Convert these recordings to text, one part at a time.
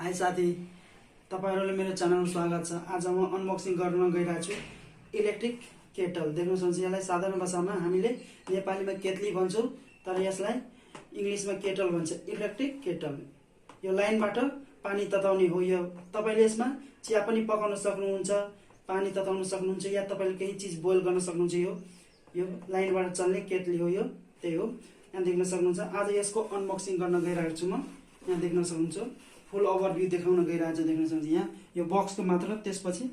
High साथी, तपाईहरुले मेरो च्यानलमा स्वागत छ। आज म अनबक्सिङ गर्न गइरहेको छु इलेक्ट्रिक केटल। देख्न सक्नुहुन्छ, यसलाई साधारण भाषामा हामीले नेपालीमा केतली भन्छौं, तर यसलाई इंग्लिशमा केटल भन्छ। इलेक्ट्रिक केटल यो लाइनबाट पानी तताउने हो। यो तपाईले यसमा चिया पनि पकाउन सक्नुहुन्छ, पानी तताउन सक्नुहुन्छ, या तपाईले केही चीज बोइल गर्न सक्नुहुन्छ। यो लाइनबाट चल्ने केतली हो। यो त्यही हो, यहाँ देख्न सक्नुहुन्छ। आज यसको अनबक्सिङ गर्न गइरहेको छु म। यहाँ देख्न सक्नुहुन्छ, फुल ओभरभ्यू देखाउन गइरहेको छु। देख्न सक्नुहुन्छ यहाँ यो बक्सको मात्र। त्यसपछि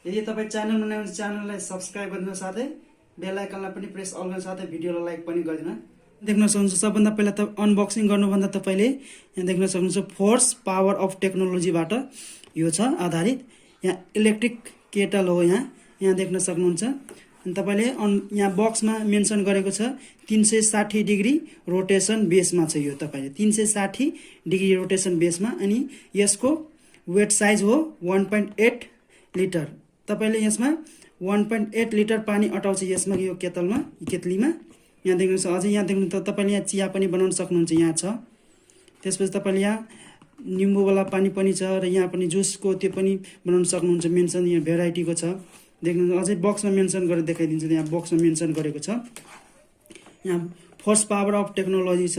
यदि तपाई च्यानलमा नयाँ हुनुहुन्छ, च्यानललाई सब्स्क्राइब गर्नु साथै बेल आइकनलाई पनि प्रेस अल गर्न साथै भिडियोलाई लाइक पनि गरिदिनु। देख्न सक्नुहुन्छ, सबभन्दा पहिला त अनबक्सिङ गर्नुभन्दा तपाईले यहाँ देख्न सक्नुहुन्छ फोर्स पावर अफ टेक्नोलोजीबाट यो छ आधारित। यहाँ इलेक्ट्रिक केटल हो। यहाँ देख्न सक्नुहुन्छ। अनि तपाईले यहाँ बक्समा मेन्सन गरेको छ 360 डिग्री रोटेसन बेसमा छ। यो तपाईले 360 डिग्री रोटेसन बेसमा। अनि यसको वेट साइज हो 1.8 लिटर। तपाईले यसमा 1.8 लिटर पानी अटाउँछ यसमा, यो केतलीमा। यहाँ देख्नुहुन्छ। अझै यहाँ देख्नु त तपाईले यहाँ चिया पनि बनाउन सक्नुहुन्छ। यहाँ छ। त्यसपछि तपाईले यहाँ निम्बु वाला पानी पनि छ, र यहाँ पनि जुसको त्यो पनि बनाउन सक्नुहुन्छ। मेन्सन यहाँ भेराइटीको छ। देख्नुहुन्छ, अझै बक्समा मेन्सन गरेर देखाइदिन्छु। यहाँ बक्समा मेन्सन गरेको छ। यहाँ फोर्स पावर अफ टेक्नोलोजी छ।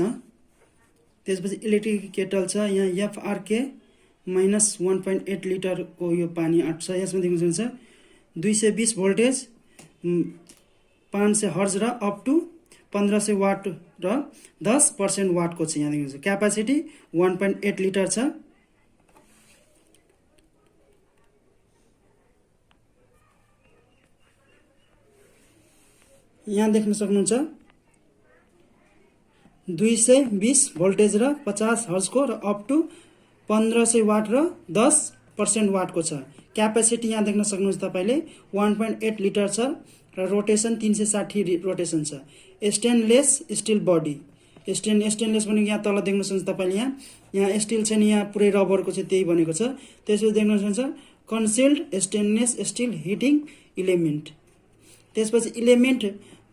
त्यसपछि इलेक्ट्रिक केटल छ। यहाँ FRK -1.8 लिटरको यो पानी अट्छ। यसमा देख्न सक्नुहुन्छ 220 भोल्टेज, 500 हर्ज र अप टु 1500 वाट र 10% वाटको छ। यहाँ देख्नुहुन्छ क्यापासिटी 1.8 लिटर छ। यहाँ देख्न सक्नुहुन्छ 220 भोल्टेज र 50 हर्जको र अप टु 1500 वाट र 10% वाटको छ। क्यापासिटी यहाँ देख्न सक्नुहुन्छ तपाईले 1.8 लिटर छ, र रोटेसन 360 रोटेसन छ। Stainless steel body. स्टेनलेस भनेको यहाँ तल देख्न सक्नुहुन्छ तपाईले। यहाँ स्टिल छैन, यहाँ पुरै रबरको छ, त्यही भनेको छ। त्यसपछि देख्न सक्नुहुन्छ concealed stainless steel heating element. त्यसपछि इलिमेन्ट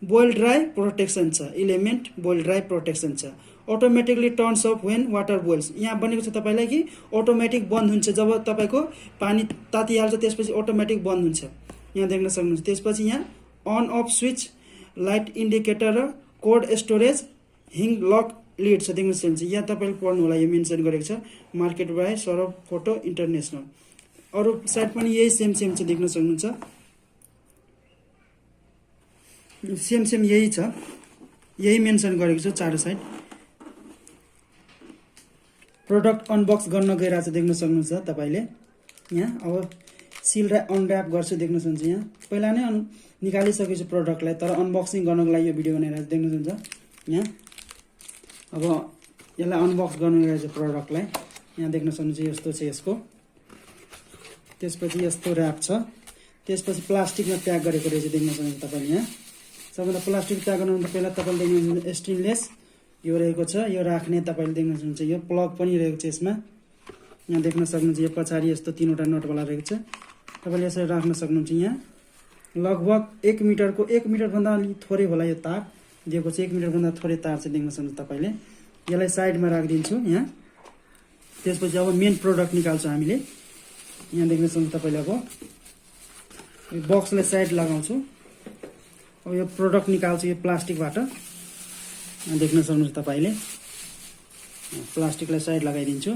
बोइल ड्राई प्रोटेक्सन छ। इलिमेन्ट बोइल ड्राई प्रोटेक्सन छ। Automatically turns of when water boils. यहाँ बनेको छ तपाईलाई कि अटोमेटिक बन्द हुन्छ जब तपाईको पानी तातिहाल्छ, त्यसपछि अटोमेटिक बन्द हुन्छ। यहाँ देख्न सक्नुहुन्छ। त्यसपछि यहाँ on off switch, light indicator र cord storage hinge lock lid छ। देख्न सक्नुहुन्छ। यहाँ तपाईले पढ्नु होला, यो मेन्सन गरेको छ मार्केट बाय सरफ फोटो इन्टरनेसनल। अरु साइड पनि यही सेम छ। देख्न सक्नुहुन्छ सेम यही छ, यही मेन्सन गरेको छ चारो साइड। प्रोडक्ट अनबक्स गर्न गइरहेको छ। देख्न सक्नुहुन्छ तपाईले। यहाँ अब सिल र अनर्याप गर्छु। देख्न सक्नुहुन्छ यहाँ पहिला नै निकालिसकेको छु प्रोडक्टलाई, तर अनबक्सिङ गर्नको लागि यो भिडियो बनाइरहेको छु। देख्न सक्नुहुन्छ यहाँ अब यसलाई अनबक्स गर्नु गइरहेको छ प्रोडक्टलाई। यहाँ देख्न सक्नुहुन्छ यस्तो छ यसको। त्यसपछि यस्तो र्याप छ। त्यसपछि प्लास्टिकमा प्याक गरेको रहेछ। देख्न सक्नुहुन्छ तपाईले। यहाँ सबैभन्दा प्लास्टिक प्याक गर्नुभन्दा पहिला तपाईले देख्नुहुन्छ स्टेनलेस यो रहेको छ। यो राख्ने तपाईले देख्न सक्नुहुन्छ यो प्लग पनि रहेको छ यसमा। यहाँ देख्न सक्नुहुन्छ यो पछाडि यस्तो 3वटा नटवाला रहेको छ। तपाईले यसरी राख्न सक्नुहुन्छ। यहाँ लगभग 1 मिटरको 1 मिटर भन्दा अलि थोरै होला यो तार दिएको छ। 1 मिटर भन्दा थोरै तार चाहिँ देख्न सक्नुहुन्छ तपाईले। यसलाई साइडमा राखिदिन्छु यहाँ। त्यसपछि अब मेन प्रोडक्ट निकाल्छौँ हामीले। यहाँ देख्न सक्नुहुन्छ तपाईले। अब यो बक्सलाई साइड लगाउँछु। अब यो प्रोडक्ट निकाल्छु यो प्लास्टिकबाट। यहाँ देख्न सक्नुहुन्छ तपाईले। प्लास्टिकलाई साइड लगाइदिन्छु।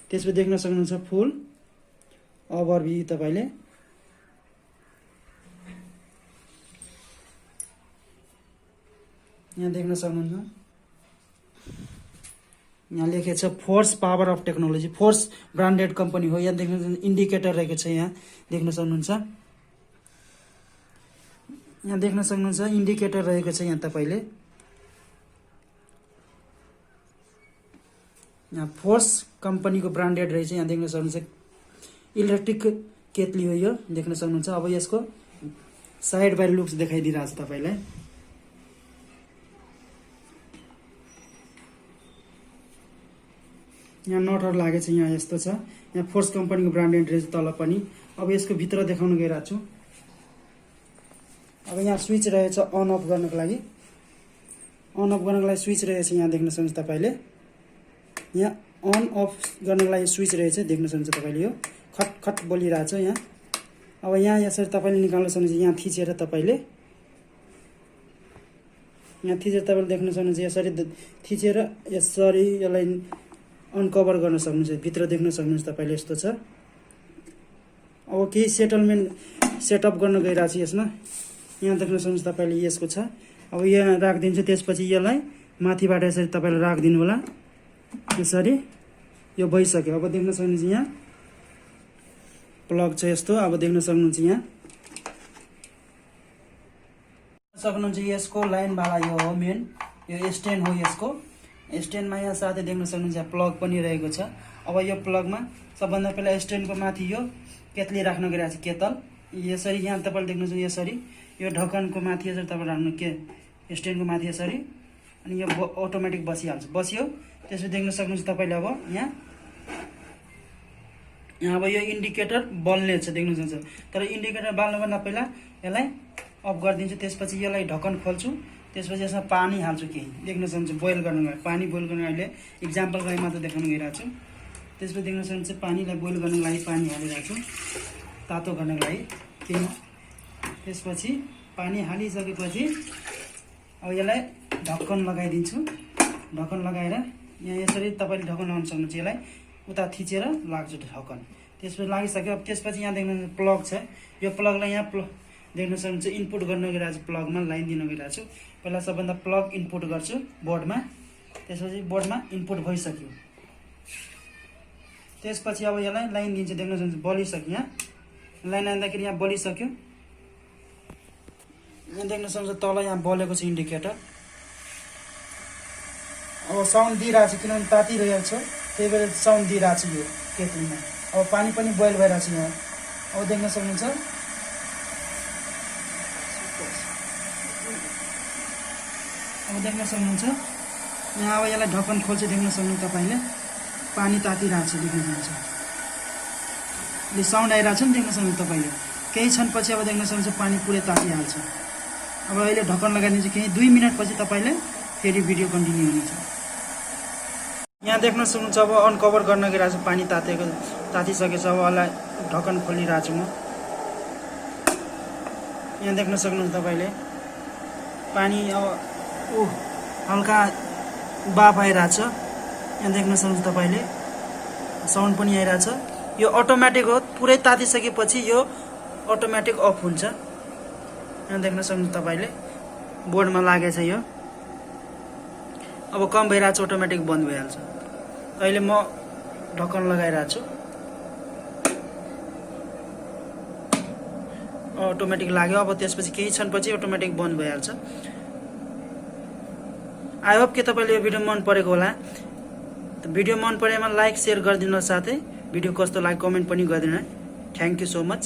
त्यसपछि देख्न सक्नुहुन्छ फुल ओभरभ्यू तपाईले। यहाँ देख्न सक्नुहुन्छ यहाँ लेखेको छ force power of technology. Force branded company हो। यहाँ देख्न सक्नुहुन्छ इन्डिकेटर रहेको छ। यहाँ देख्न सक्नुहुन्छ। यहाँ देख्न सक्नुहुन्छ इन्डिकेटर रहेको छ यहाँ तपाईले। यहाँ फोर्स कम्पनीको ब्रान्डेड रहेछ। यहाँ देख्न सक्नुहुन्छ इलेक्ट्रिक केतली हो यो। देख्न सक्नुहुन्छ। अब यसको साइड बाई लुक्स देखाइदिरहेको छु तपाईलाई। यहाँ नटहरु लागेको छ। यहाँ यस्तो छ। यहाँ फोर्स कम्पनीको ब्रान्डेड रहेछ तल पनि। अब यसको भित्र देखाउन गइरहेको छु। अब यहाँ स्विच रहेछ अन अफ गर्नको लागि। अन अफ गर्नको लागि स्विच रहेछ। यहाँ देख्न सक्नुहुन्छ तपाईले। यहाँ अन अफ गर्नको लागि स्विच रहेछ, देख्न सक्नुहुन्छ तपाईँले। यो खट खट बोलिरहेछ यहाँ। अब यहाँ यसरी तपाईँले निकाल्न सक्नुहुन्छ। यहाँ थिचेर तपाईँले देख्न सक्नुहुन्छ। यसरी थिचेर यसरी यसलाई अनकभर गर्न सक्नुहुन्छ। भित्र देख्न सक्नुहुन्छ तपाईँले यस्तो छ। अब केही सेटअप गर्न गइरहेको छु यसमा। यहाँ देख्न सक्नुहुन्छ तपाईँले यसको छ। अब यहाँ राखिदिन्छु। त्यसपछि यसलाई माथिबाट यसरी तपाईँले राखिदिनु होला। यसरी यो भइसक्यो। अब देख्न सक्नुहुन्छ यहाँ प्लग छ यस्तो। अब देख्न सक्नुहुन्छ यहाँ यसको लाइनवाला यो हो मेन, यो स्ट्यान्ड हो। यसको स्ट्यान्डमा यहाँ साथै देख्न सक्नुहुन्छ प्लग पनि रहेको छ। अब यो प्लगमा सबभन्दा पहिला स्ट्यान्डको माथि यो केतली राख्न गइरहेको छ, केतल। यसरी यहाँ तपाईँले देख्न सक्नुहुन्छ। यसरी यो ढक्कनको माथि यसरी तपाईँ राख्नु स्ट्यान्डको माथि यसरी, अनि यो अटोमेटिक बसिहाल्छ। बस्यो त्यसपछि देख्न सक्नुहुन्छ तपाईँले। अब यहाँ अब यो इन्डिकेटर बल्ने छ, देख्न सक्नुहुन्छ। तर इन्डिकेटर बाल्नुभन्दा पहिला यसलाई अफ गरिदिन्छु। त्यसपछि यसलाई ढक्कन खोल्छु। त्यसपछि यसमा पानी हाल्छु केही, देख्न सक्नुहुन्छ। बोइल गर्नको लागि पानी बोइल गर्नु अहिले इक्जाम्पलको लागि मात्र देखाउन गइरहेको छु। त्यसपछि देख्न सक्नुहुन्छ पानीलाई बोइल गर्नको लागि पानी हालिरहेको छु, तातो गर्नको लागि केही। त्यसपछि पानी हालिसकेपछि अब यसलाई ढक्कन लगाइदिन्छु। ढक्कन लगाएर यहाँ यसरी तपाईँले ढक्कन लगाउन सक्नुहुन्छ। यसलाई उता थिचेर लाग्छु ढक्कन। त्यसपछि लागिसक्यो। अब त्यसपछि यहाँ देख्नु प्लग छ। यो प्लगलाई यहाँ देख्न सक्नुहुन्छ इनपुट गर्न गइरहेको छु। प्लगमा लाइन दिन गइरहेको छु। पहिला सबभन्दा प्लग इनपुट गर्छु बोर्डमा। त्यसपछि बोर्डमा इनपुट भइसक्यो। त्यसपछि अब यसलाई लाइन दिन्छु। देख्न सक्नुहुन्छ बलिसक्यो। यहाँ लाइन आउँदाखेरि यहाँ बलिसक्यो। यहाँ देख्न सक्नुहुन्छ तल यहाँ बलेको छ इन्डिकेटर। अब साउन्ड दिइरहेको छ किनभने तातिरहेको छ, त्यही भएर साउन्ड दिइरहेको छ यो केतलीमा। अब पानी पनि बोइल भइरहेको छ यहाँ। अब देख्न सक्नुहुन्छ यहाँ। अब यसलाई ढक्कन खोल्छु। देख्न सक्नुहुन्छ तपाईँले पानी तातिरहेको छ, देख्न सक्नुहुन्छ। यो साउन्ड आइरहेको छ नि, देख्न सक्नुहुन्छ तपाईँले। केही क्षणपछि अब देख्न सक्नुहुन्छ पानी पुरै तातिहाल्छ। अब अहिले ढक्कन लगाइदिन्छु। केही 2 मिनटपछि तपाईँले फेरि भिडियो कन्टिन्यू हुनेछ। यहाँ देख्न सक्नुहुन्छ अब अनकभर गर्न गइरहेको छु। पानी तातिसकेछ। अब यसलाई ढक्कन खोलिरहेको छु म। यहाँ देख्न सक्नुहुन्छ तपाईँले पानी अब हल्का बाफ आइरहेछ। यहाँ देख्न सक्नुहुन्छ तपाईँले साउन्ड पनि आइरहेछ। यो अटोमेटिक हो। पुरै तातिसकेपछि यो अटोमेटिक अफ हुन्छ। यहाँ देख्न सक्नुहुन्छ तपाईँले बोर्डमा लागेछ यो। अब कम भइरहेछ अटोमेटिक बन्द भइहाल्छ। अहिले म ढक्कन लगाइरहेको छु। अटोमेटिक लाग्यो। अब त्यसपछि केही क्षणपछि अटोमेटिक बन्द भइहाल्छ। आई होप कि तपाईँले यो भिडियो मन परेको होला। भिडियो मन परेमा लाइक सेयर गरिदिनु, साथै भिडियो कस्तो लाग्यो कमेन्ट पनि गरिदिनु। Thank you so much.